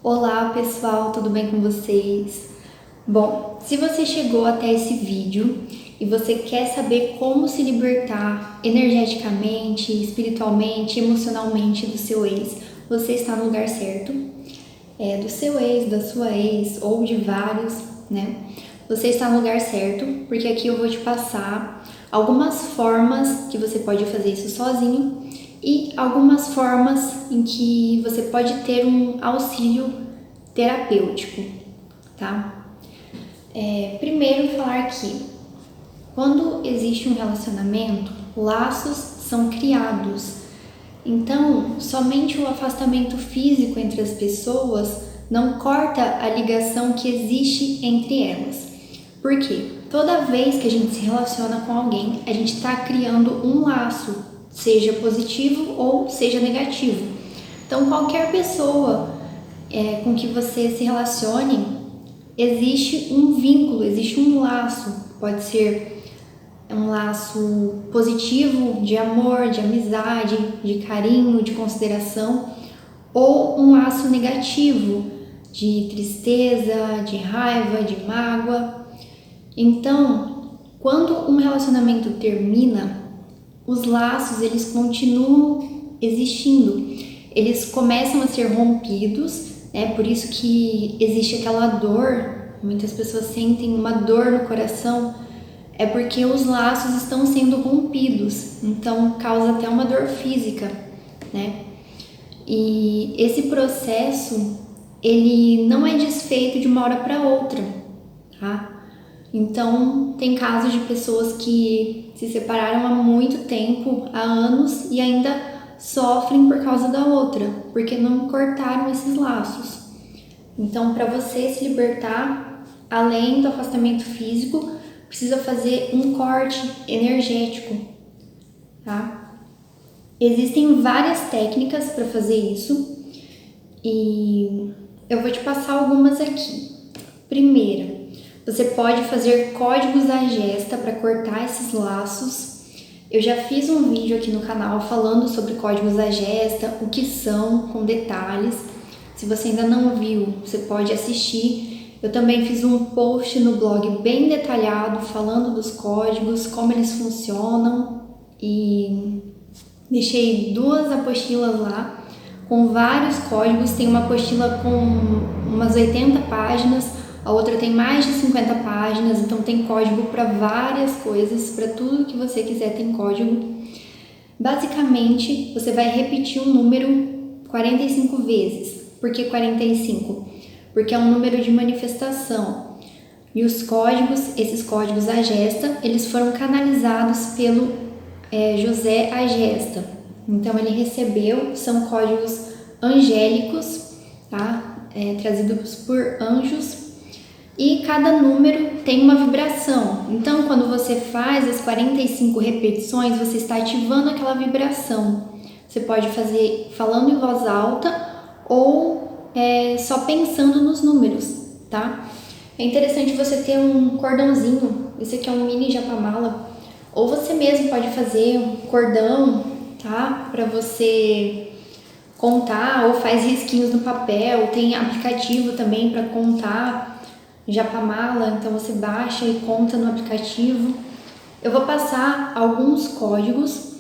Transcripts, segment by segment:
Olá pessoal, tudo bem com vocês? Bom, se você chegou até esse vídeo e você quer saber como se libertar energeticamente, espiritualmente, emocionalmente do seu ex, você está no lugar certo. Do seu ex, da sua ex ou de vários, né? Você está no lugar certo, porque aqui eu vou te passar algumas formas que você pode fazer isso sozinho e algumas formas em que você pode ter um auxílio terapêutico, tá? Primeiro falar que quando existe um relacionamento, laços são criados. Então, somente o afastamento físico entre as pessoas não corta a ligação que existe entre elas. Por quê? Toda vez que a gente se relaciona com alguém, a gente está criando um laço, seja positivo ou seja negativo. Então, qualquer pessoa com que você se relacione, existe um vínculo, existe um laço. Pode ser um laço positivo de amor, de amizade, de carinho, de consideração, ou um laço negativo de tristeza, de raiva, de mágoa. Então, quando um relacionamento termina, os laços eles continuam existindo, eles começam a ser rompidos, né? Por isso que existe aquela dor, muitas pessoas sentem uma dor no coração, é porque os laços estão sendo rompidos, então causa até uma dor física, né? E esse processo, ele não é desfeito de uma hora para outra, tá? Então, tem casos de pessoas que se separaram há muito tempo, há anos, e ainda sofrem por causa da outra, porque não cortaram esses laços. Então, para você se libertar, além do afastamento físico, precisa fazer um corte energético, tá? Existem várias técnicas para fazer isso e eu vou te passar algumas aqui. Primeira, você pode fazer códigos à gesta para cortar esses laços. Eu já fiz um vídeo aqui no canal falando sobre códigos à gesta, o que são, com detalhes. Se você ainda não viu, você pode assistir. Eu também fiz um post no blog bem detalhado falando dos códigos, como eles funcionam, e deixei 2 apostilas lá com vários códigos. Tem uma apostila com umas 80 páginas, a outra tem mais de 50 páginas, então tem código para várias coisas, para tudo que você quiser tem código. Basicamente, você vai repetir o número 45 vezes. Por que 45? Porque é um número de manifestação. E os códigos, esses códigos Agesta, eles foram canalizados pelo José Agesta. Então ele recebeu, são códigos angélicos, tá? Trazidos por anjos. E cada número tem uma vibração. Então, quando você faz as 45 repetições, você está ativando aquela vibração. Você pode fazer falando em voz alta ou só pensando nos números, tá? É interessante você ter um cordãozinho. Esse aqui é um mini japamala. Ou você mesmo pode fazer um cordão, tá? Para você contar, ou faz risquinhos no papel. Tem aplicativo também para contar. Japamala, então você baixa e conta no aplicativo. Eu vou passar alguns códigos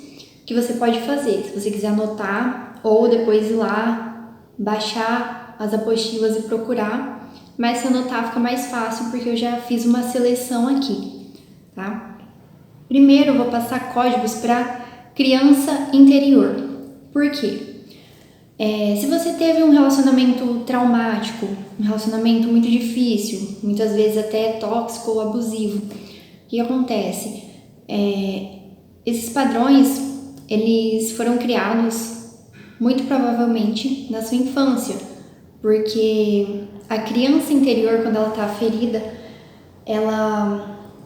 que você pode fazer, se você quiser anotar ou depois ir lá, baixar as apostilas e procurar, mas se anotar fica mais fácil porque eu já fiz uma seleção aqui, tá? Primeiro eu vou passar códigos para criança interior. Por quê? Se você teve um relacionamento traumático, um relacionamento muito difícil, muitas vezes até tóxico ou abusivo, o que acontece? Esses padrões, eles foram criados muito provavelmente na sua infância, porque a criança interior, quando ela está ferida,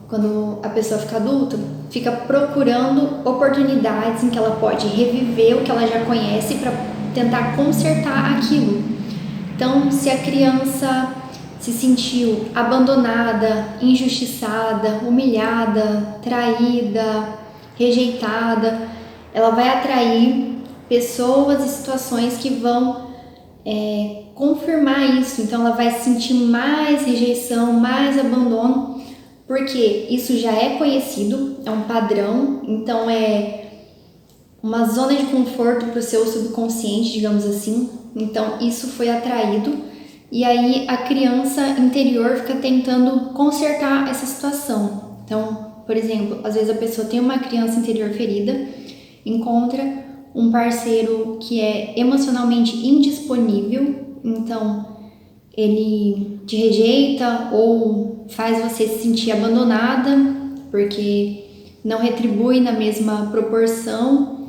quando a pessoa fica adulta, fica procurando oportunidades em que ela pode reviver o que ela já conhece para tentar consertar aquilo. Então, se a criança se sentiu abandonada, injustiçada, humilhada, traída, rejeitada, ela vai atrair pessoas e situações que vão confirmar isso. Então ela vai sentir mais rejeição, mais abandono, porque isso já é conhecido, é um padrão, então é uma zona de conforto para o seu subconsciente, digamos assim. Então isso foi atraído e aí a criança interior fica tentando consertar essa situação. Então, por exemplo, às vezes a pessoa tem uma criança interior ferida, encontra um parceiro que é emocionalmente indisponível, então ele te rejeita ou faz você se sentir abandonada porque não retribui na mesma proporção,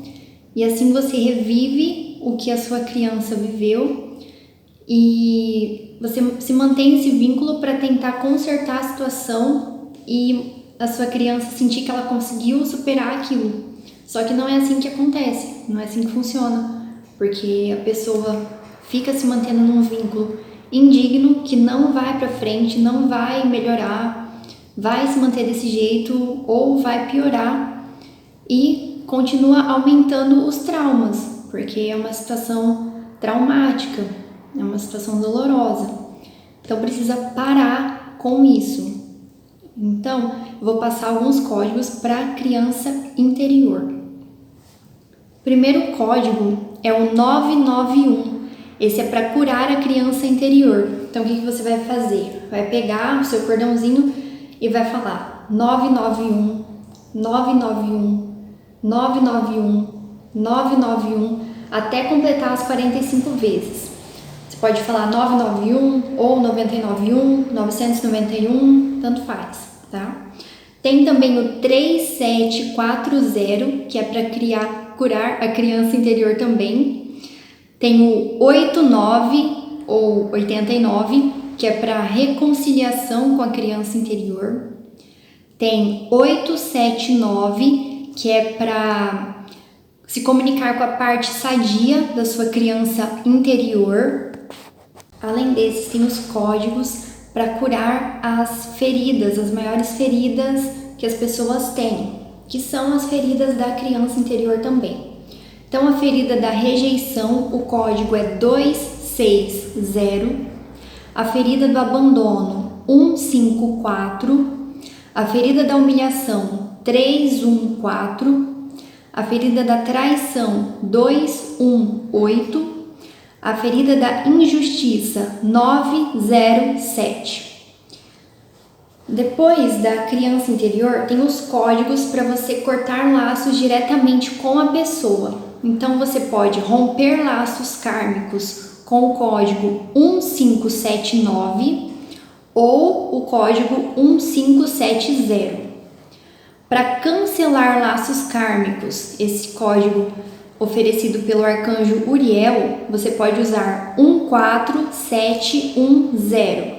e assim você revive o que a sua criança viveu e você se mantém esse vínculo para tentar consertar a situação e a sua criança sentir que ela conseguiu superar aquilo. Só que não é assim que acontece, não é assim que funciona, porque a pessoa fica se mantendo num vínculo indigno que não vai para frente, não vai melhorar, vai se manter desse jeito ou vai piorar e continua aumentando os traumas, porque é uma situação traumática, é uma situação dolorosa. Então precisa parar com isso. Então, eu vou passar alguns códigos para a criança interior. O primeiro código é o 991. Esse é para curar a criança interior. Então, o que você vai fazer? Vai pegar o seu cordãozinho e vai falar 991, 991, 991, 991, até completar as 45 vezes. Você pode falar 991 ou 991, 991, tanto faz, tá? Tem também o 3740, que é para curar a criança interior também. Tem o 89 ou 89, que é para reconciliação com a criança interior. Tem 879, que é para se comunicar com a parte sadia da sua criança interior. Além desses, tem os códigos para curar as feridas, as maiores feridas que as pessoas têm, que são as feridas da criança interior também. Então, a ferida da rejeição, o código é 260, a ferida do abandono, 154, a ferida da humilhação, 314, a ferida da traição, 218, a ferida da injustiça, 907. Depois da criança interior, tem os códigos para você cortar laços diretamente com a pessoa. Então, você pode romper laços kármicos com o código 1579 ou o código 1570. Para cancelar laços kármicos, esse código oferecido pelo arcanjo Uriel, você pode usar 14710.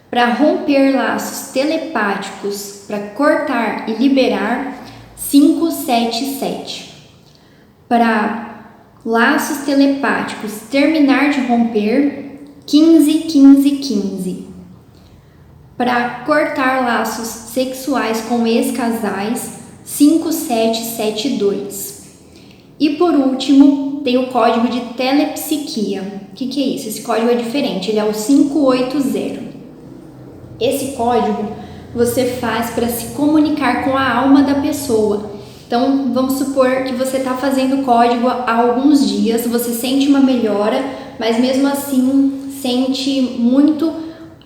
Para romper laços telepáticos, para cortar e liberar, 577. Para laços telepáticos terminar de romper, 151515. Para cortar laços sexuais com ex-casais, 5772. E por último, tem o código de telepsiquia. O que é isso? Esse código é diferente, ele é o 580. Esse código você faz para se comunicar com a alma da pessoa. Então, vamos supor que você está fazendo o código há alguns dias, você sente uma melhora, mas mesmo assim sente muito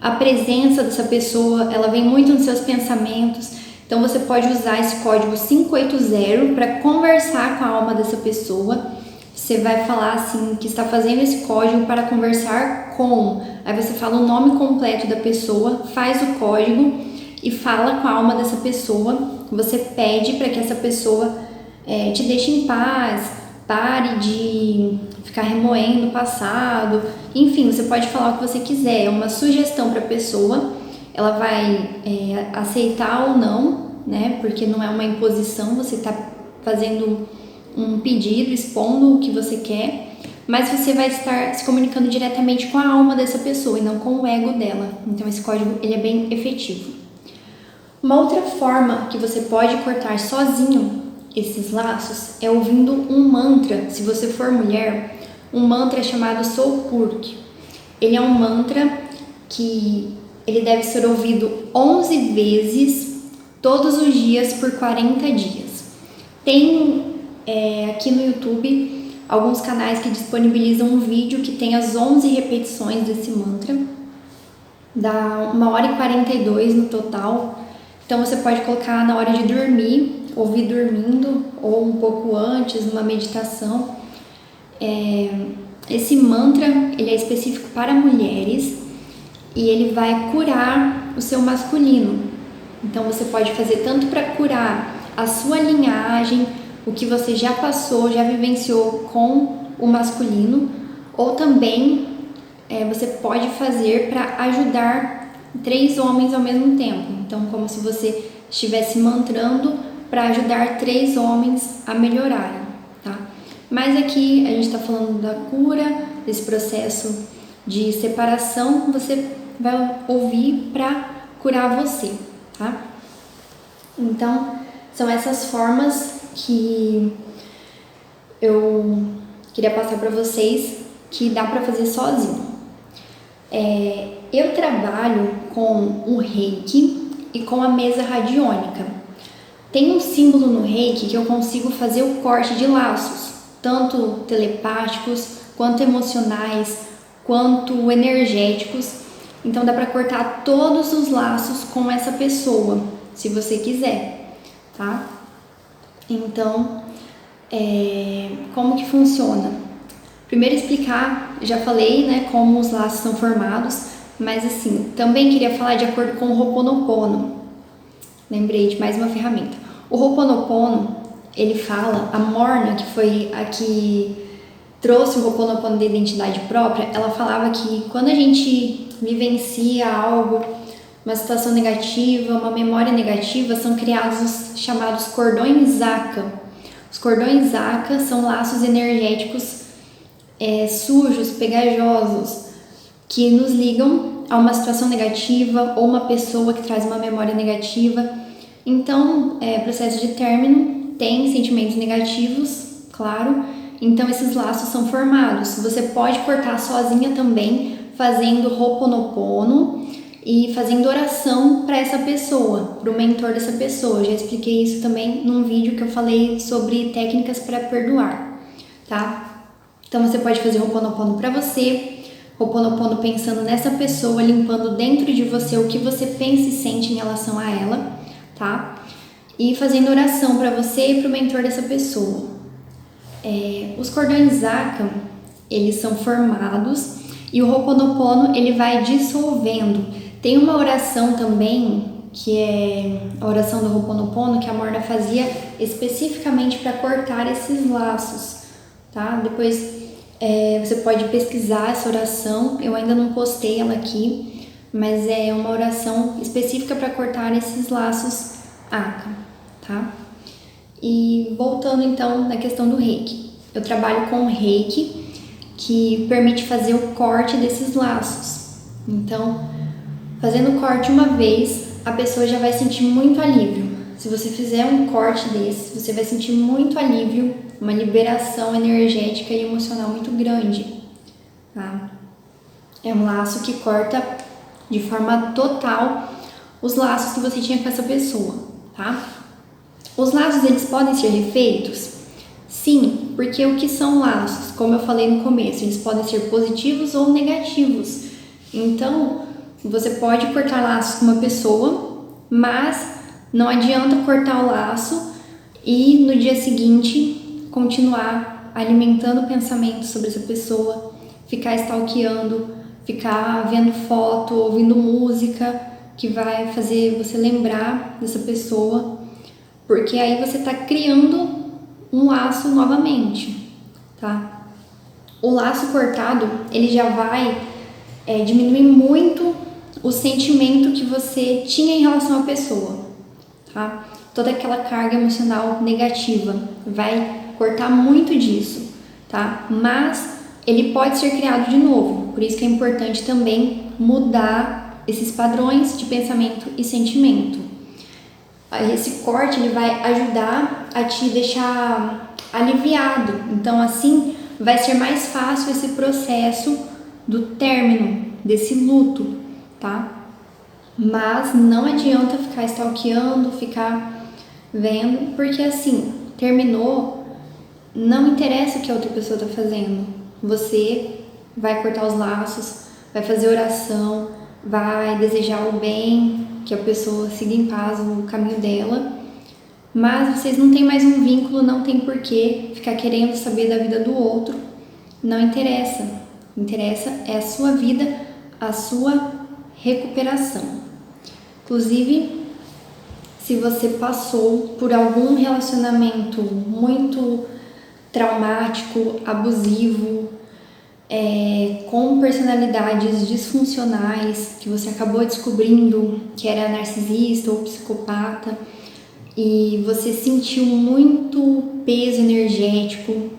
a presença dessa pessoa, ela vem muito nos seus pensamentos. Então, você pode usar esse código 580 para conversar com a alma dessa pessoa. Você vai falar assim, que está fazendo esse código para conversar com. Aí você fala o nome completo da pessoa, faz o código e fala com a alma dessa pessoa. Você pede para que essa pessoa te deixe em paz, pare de ficar remoendo o passado. Enfim, você pode falar o que você quiser, é uma sugestão para a pessoa. Ela vai aceitar ou não, né? Porque não é uma imposição, você está fazendo um pedido, expondo o que você quer, mas você vai estar se comunicando diretamente com a alma dessa pessoa e não com o ego dela. Então esse código ele é bem efetivo. Uma outra forma que você pode cortar sozinho esses laços é ouvindo um mantra. Se você for mulher, um mantra chamado Soulpurk. Ele é um mantra que ele deve ser ouvido 11 vezes todos os dias por 40 dias. Tem aqui no YouTube alguns canais que disponibilizam um vídeo que tem as 11 repetições desse mantra. Dá 1h42 no total. Então você pode colocar na hora de dormir, ouvir dormindo ou um pouco antes, numa meditação. Esse mantra ele é específico para mulheres e ele vai curar o seu masculino. Então você pode fazer tanto para curar a sua linhagem, o que você já passou, já vivenciou com o masculino, ou também você pode fazer para ajudar 3 homens ao mesmo tempo. Então, como se você estivesse mantrando para ajudar 3 homens a melhorarem, tá? Mas aqui a gente está falando da cura, desse processo de separação, você vai ouvir para curar você, tá? Então, são essas formas que eu queria passar para vocês que dá para fazer sozinho. Eu trabalho com o Reiki e com a mesa radiônica. Tem um símbolo no Reiki que eu consigo fazer o corte de laços, tanto telepáticos, quanto emocionais, quanto energéticos. Então dá para cortar todos os laços com essa pessoa, se você quiser, tá? Então, como que funciona? Primeiro explicar, já falei, né, como os laços são formados, mas assim, também queria falar de acordo com o Ho'oponopono. Lembrei de mais uma ferramenta. O Ho'oponopono, ele fala, a Morna, que foi a que trouxe o Ho'oponopono da identidade própria, ela falava que quando a gente vivencia algo, uma situação negativa, uma memória negativa, são criados os chamados cordões Zaka. Os cordões Zaka são laços energéticos sujos, pegajosos, que nos ligam a uma situação negativa ou uma pessoa que traz uma memória negativa. Então, processo de término tem sentimentos negativos, claro, então esses laços são formados. Você pode cortar sozinha também, fazendo Ho'oponopono e fazendo oração para essa pessoa, para o mentor dessa pessoa. Eu já expliquei isso também num vídeo que eu falei sobre técnicas para perdoar, tá? Então você pode fazer Ho'oponopono para você, Ho'oponopono pensando nessa pessoa, limpando dentro de você o que você pensa e sente em relação a ela, tá? E fazendo oração para você e para o mentor dessa pessoa. Os cordões Zaka, eles são formados e o Ho'oponopono, ele vai dissolvendo. Tem uma oração também, que é a oração do Ho'oponopono, que a Morna fazia especificamente para cortar esses laços, tá? Depois você pode pesquisar essa oração, eu ainda não postei ela aqui, mas é uma oração específica para cortar esses laços Aka, tá? E voltando então na questão do Reiki, eu trabalho com o Reiki, que permite fazer o corte desses laços. Então, fazendo o corte uma vez, a pessoa já vai sentir muito alívio. Se você fizer um corte desse, você vai sentir muito alívio, uma liberação energética e emocional muito grande, tá? É um laço que corta de forma total os laços que você tinha com essa pessoa, tá? Os laços, eles podem ser refeitos? Sim, porque o que são laços? Como eu falei no começo, eles podem ser positivos ou negativos. Então, você pode cortar laços com uma pessoa, mas não adianta cortar o laço e no dia seguinte continuar alimentando pensamentos sobre essa pessoa, ficar stalkeando, ficar vendo foto, ouvindo música que vai fazer você lembrar dessa pessoa, porque aí você está criando um laço novamente, tá? O laço cortado, ele já vai diminuir muito o sentimento que você tinha em relação à pessoa, tá? Toda aquela carga emocional negativa vai cortar muito disso, tá? Mas ele pode ser criado de novo, por isso que é importante também mudar esses padrões de pensamento e sentimento. Esse corte ele vai ajudar a te deixar aliviado, então assim vai ser mais fácil esse processo do término, desse luto, tá? Mas não adianta ficar stalkeando, ficar vendo, porque assim, terminou, não interessa o que a outra pessoa tá fazendo. Você vai cortar os laços, vai fazer oração, vai desejar o bem, que a pessoa siga em paz o caminho dela, mas vocês não têm mais um vínculo, não tem porquê ficar querendo saber da vida do outro, não interessa. Interessa é a sua vida, a sua recuperação. Inclusive, se você passou por algum relacionamento muito traumático, abusivo, com personalidades disfuncionais, que você acabou descobrindo que era narcisista ou psicopata, e você sentiu muito peso energético,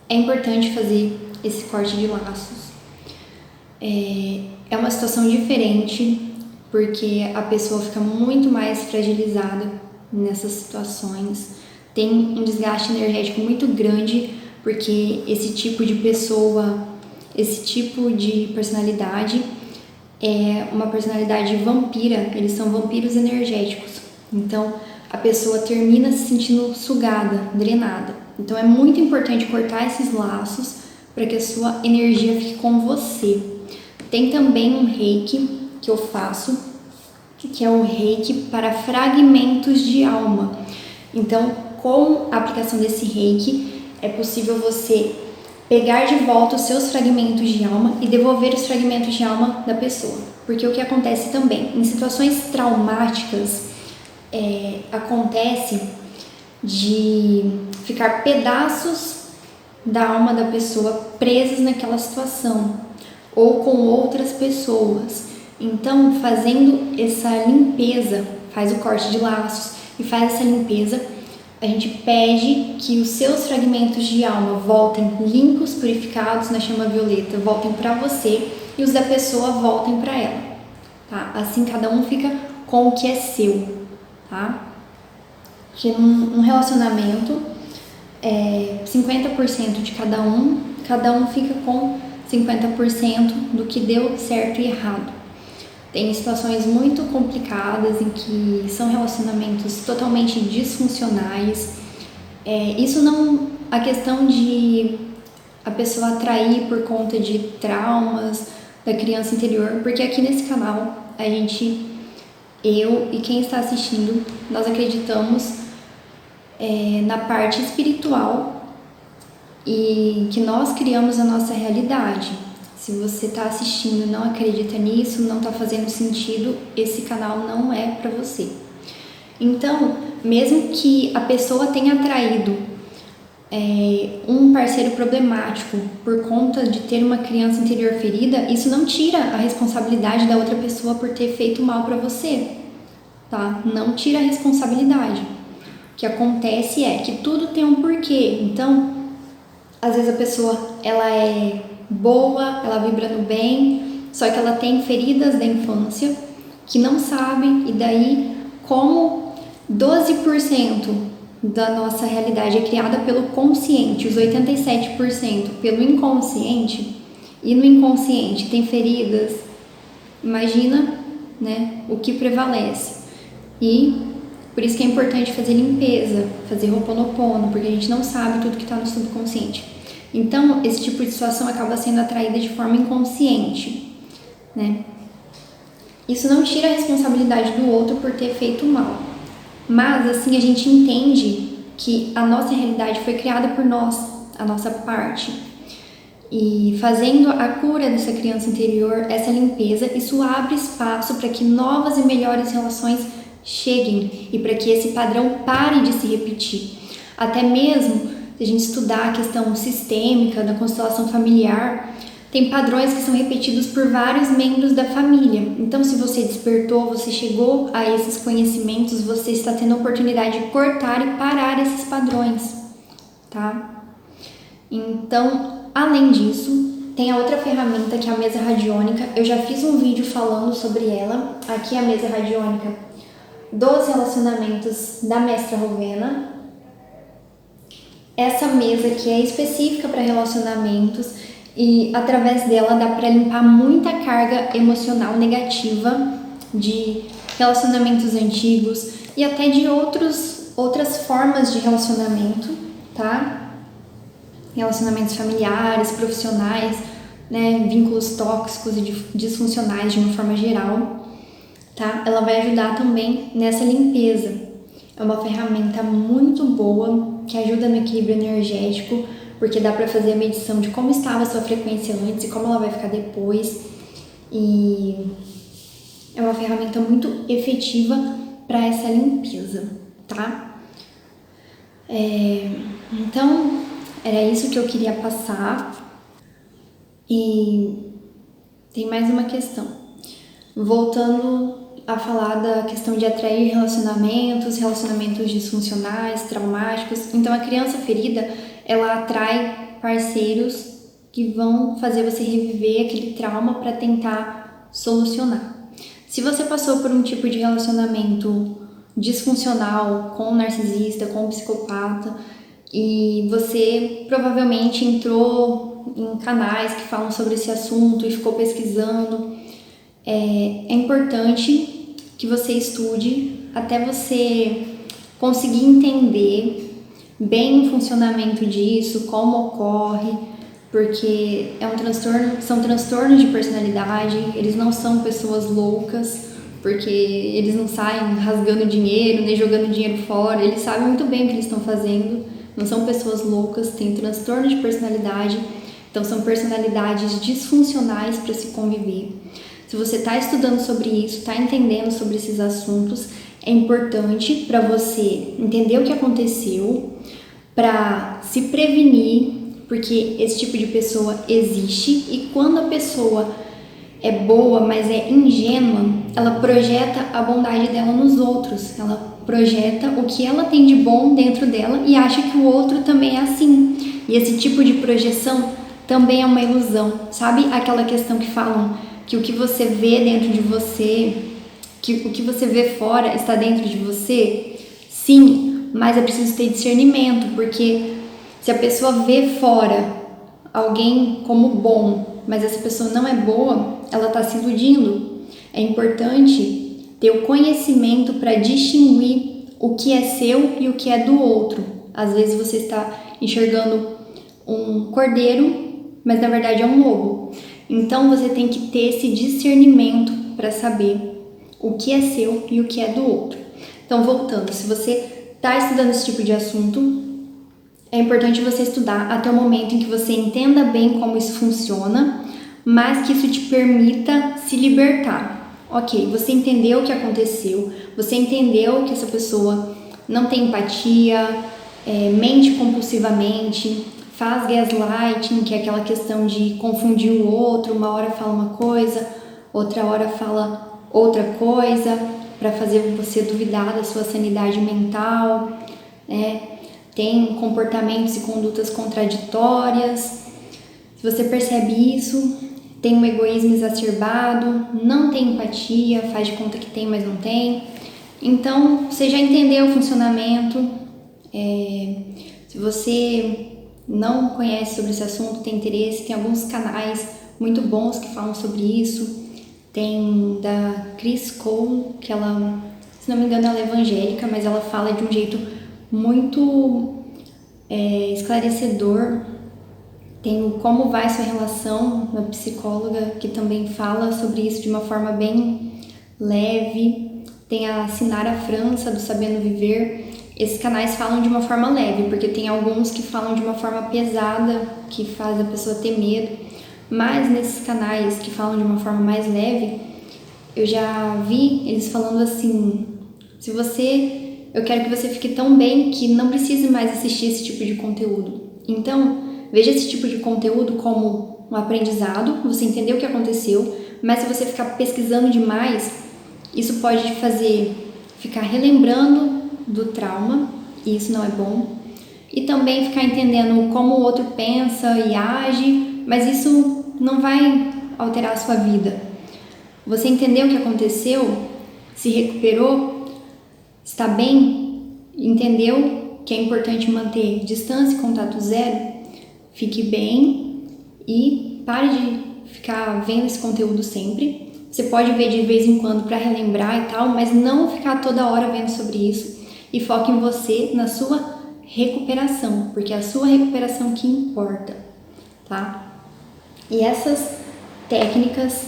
é importante fazer esse corte de laços. É uma situação diferente, porque a pessoa fica muito mais fragilizada nessas situações, tem um desgaste energético muito grande, porque esse tipo de pessoa, esse tipo de personalidade é uma personalidade vampira, eles são vampiros energéticos, então a pessoa termina se sentindo sugada, drenada. Então é muito importante cortar esses laços para que a sua energia fique com você. Tem também um reiki que eu faço, que é um reiki para fragmentos de alma. Então, com a aplicação desse reiki, é possível você pegar de volta os seus fragmentos de alma e devolver os fragmentos de alma da pessoa. Porque o que acontece também, em situações traumáticas, acontece de ficar pedaços da alma da pessoa presos naquela situação ou com outras pessoas. Então, fazendo essa limpeza, faz o corte de laços e faz essa limpeza, a gente pede que os seus fragmentos de alma voltem limpos, purificados na chama violeta, voltem para você e os da pessoa voltem para ela, tá? Assim cada um fica com o que é seu, tá? Porque num relacionamento, 50% de cada um fica com 50% do que deu certo e errado. Tem situações muito complicadas em que são relacionamentos totalmente disfuncionais. Isso não a questão de a pessoa atrair por conta de traumas da criança interior, porque aqui nesse canal eu e quem está assistindo, nós acreditamos na parte espiritual e que nós criamos a nossa realidade. Se você está assistindo e não acredita nisso, não está fazendo sentido, esse canal não é para você. Então, mesmo que a pessoa tenha atraído um parceiro problemático por conta de ter uma criança interior ferida, isso não tira a responsabilidade da outra pessoa por ter feito mal para você, tá? Não tira a responsabilidade. O que acontece é que tudo tem um porquê. Então, às vezes a pessoa ela é boa, ela vibra no bem, só que ela tem feridas da infância que não sabe, e daí como 12% da nossa realidade é criada pelo consciente, os 87% pelo inconsciente, e no inconsciente tem feridas, imagina, né, o que prevalece. E por isso que é importante fazer limpeza, fazer Ho'oponopono, porque a gente não sabe tudo que está no subconsciente. Então, esse tipo de situação acaba sendo atraída de forma inconsciente, né? Isso não tira a responsabilidade do outro por ter feito mal, mas assim a gente entende que a nossa realidade foi criada por nós, a nossa parte. E fazendo a cura dessa criança interior, essa limpeza, isso abre espaço para que novas e melhores relações cheguem e para que esse padrão pare de se repetir. Até mesmo se a gente estudar a questão sistêmica da constelação familiar, tem padrões que são repetidos por vários membros da família. Então, se você despertou, você chegou a esses conhecimentos, você está tendo a oportunidade de cortar e parar esses padrões, tá? Então, além disso, tem a outra ferramenta que é a mesa radiônica. Eu já fiz um vídeo falando sobre ela. Aqui é a mesa radiônica dos relacionamentos da Mestra Rovena. essa mesa que é específica para relacionamentos e através dela dá para limpar muita carga emocional negativa de relacionamentos antigos e até de outras formas de relacionamento, tá? Relacionamentos familiares, profissionais, né, vínculos tóxicos e disfuncionais de uma forma geral, tá? Ela vai ajudar também nessa limpeza. É uma ferramenta muito boa que ajuda no equilíbrio energético, porque dá para fazer a medição de como estava a sua frequência antes e como ela vai ficar depois. E é uma ferramenta muito efetiva para essa limpeza, tá? Então, era isso que eu queria passar. E tem mais uma questão. Voltando a falar da questão de atrair relacionamentos disfuncionais, traumáticos. Então, a criança ferida, ela atrai parceiros que vão fazer você reviver aquele trauma para tentar solucionar. Se você passou por um tipo de relacionamento disfuncional com um narcisista, com um psicopata, e você provavelmente entrou em canais que falam sobre esse assunto e ficou pesquisando, é importante que você estude até você conseguir entender bem o funcionamento disso, como ocorre, porque são transtornos de personalidade, eles não são pessoas loucas, porque eles não saem rasgando dinheiro, nem jogando dinheiro fora, eles sabem muito bem o que eles estão fazendo, não são pessoas loucas, têm transtorno de personalidade, então são personalidades disfuncionais para se conviver. Se você está estudando sobre isso, está entendendo sobre esses assuntos, é importante para você entender o que aconteceu, para se prevenir, porque esse tipo de pessoa existe e quando a pessoa é boa, mas é ingênua, ela projeta a bondade dela nos outros, ela projeta o que ela tem de bom dentro dela e acha que o outro também é assim. E esse tipo de projeção também é uma ilusão, sabe? Aquela questão que falam que o que você vê dentro de você, que o que você vê fora está dentro de você? Sim, mas é preciso ter discernimento, porque se a pessoa vê fora alguém como bom, mas essa pessoa não é boa, ela está se iludindo. É importante ter o conhecimento para distinguir o que é seu e o que é do outro. Às vezes você está enxergando um cordeiro, mas na verdade é um lobo. Então você tem que ter esse discernimento para saber o que é seu e o que é do outro. Então, voltando, se você está estudando esse tipo de assunto, é importante você estudar até o momento em que você entenda bem como isso funciona, mas que isso te permita se libertar. Ok, você entendeu o que aconteceu, você entendeu que essa pessoa não tem empatia, mente compulsivamente, faz gaslighting, que é aquela questão de confundir o outro, uma hora fala uma coisa, outra hora fala outra coisa, para fazer você duvidar da sua sanidade mental, tem comportamentos e condutas contraditórias. Se você percebe isso, tem um egoísmo exacerbado, não tem empatia, faz de conta que tem, mas não tem. Então, você já entendeu o funcionamento. Se você não conhece sobre esse assunto, tem interesse, tem alguns canais muito bons que falam sobre isso. Tem da Chris Cole, que ela, se não me engano, ela é evangélica, mas ela fala de um jeito muito esclarecedor. Tem o Como Vai Sua Relação, uma psicóloga que também fala sobre isso de uma forma bem leve. Tem a Sinara França, do Sabendo Viver. Esses canais falam de uma forma leve, porque tem alguns que falam de uma forma pesada, que faz a pessoa ter medo. Mas nesses canais que falam de uma forma mais leve, eu já vi eles falando assim: eu quero que você fique tão bem que não precise mais assistir esse tipo de conteúdo. Então, veja esse tipo de conteúdo como um aprendizado, você entendeu o que aconteceu, mas se você ficar pesquisando demais, isso pode te fazer ficar relembrando do trauma, e isso não é bom. E também ficar entendendo como o outro pensa e age, mas isso não vai alterar a sua vida. Você entendeu o que aconteceu, se recuperou, está bem, entendeu que é importante manter distância e contato zero, fique bem e pare de ficar vendo esse conteúdo sempre. Você pode ver de vez em quando para relembrar e tal, mas não ficar toda hora vendo sobre isso, e foque em você, na sua recuperação, porque é a sua recuperação que importa, tá? E essas técnicas,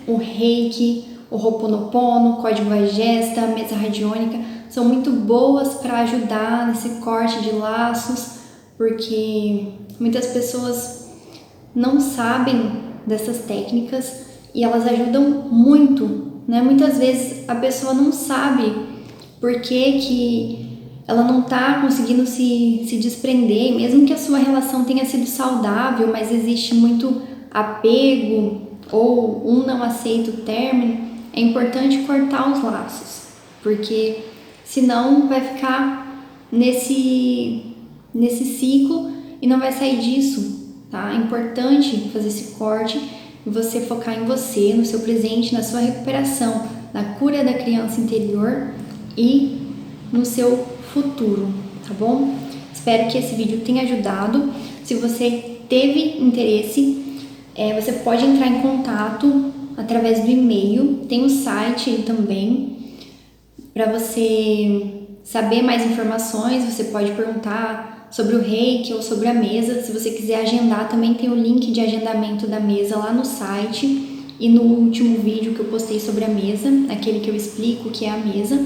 o Reiki, o Ho'oponopono, o Código Vagesta, a mesa radiônica, são muito boas para ajudar nesse corte de laços, porque muitas pessoas não sabem dessas técnicas e elas ajudam muito, né? Muitas vezes a pessoa não sabe por que ela não tá conseguindo se desprender, mesmo que a sua relação tenha sido saudável, mas existe muito apego ou um não aceita o término, é importante cortar os laços, porque senão vai ficar nesse ciclo e não vai sair disso, tá? É importante fazer esse corte e você focar em você, no seu presente, na sua recuperação, na cura da criança interior e no seu futuro, tá bom? Espero que esse vídeo tenha ajudado. Se você teve interesse, você pode entrar em contato através do e-mail, tem o site também, para você saber mais informações. Você pode perguntar sobre o Reiki ou sobre a mesa. Se você quiser agendar, também tem o link de agendamento da mesa lá no site e no último vídeo que eu postei sobre a mesa, aquele que eu explico o que é a mesa.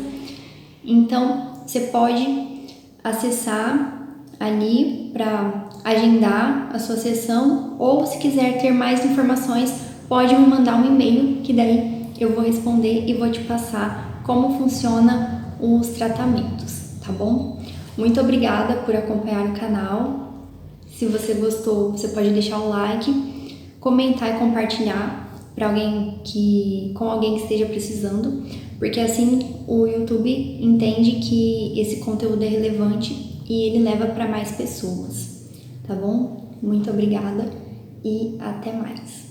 Então, você pode acessar ali para agendar a sua sessão, ou se quiser ter mais informações, pode me mandar um e-mail, que daí eu vou responder e vou te passar como funciona os tratamentos, tá bom? Muito obrigada por acompanhar o canal. Se você gostou, você pode deixar um like, comentar e compartilhar com alguém que esteja precisando, porque assim o YouTube entende que esse conteúdo é relevante e ele leva para mais pessoas, tá bom? Muito obrigada e até mais!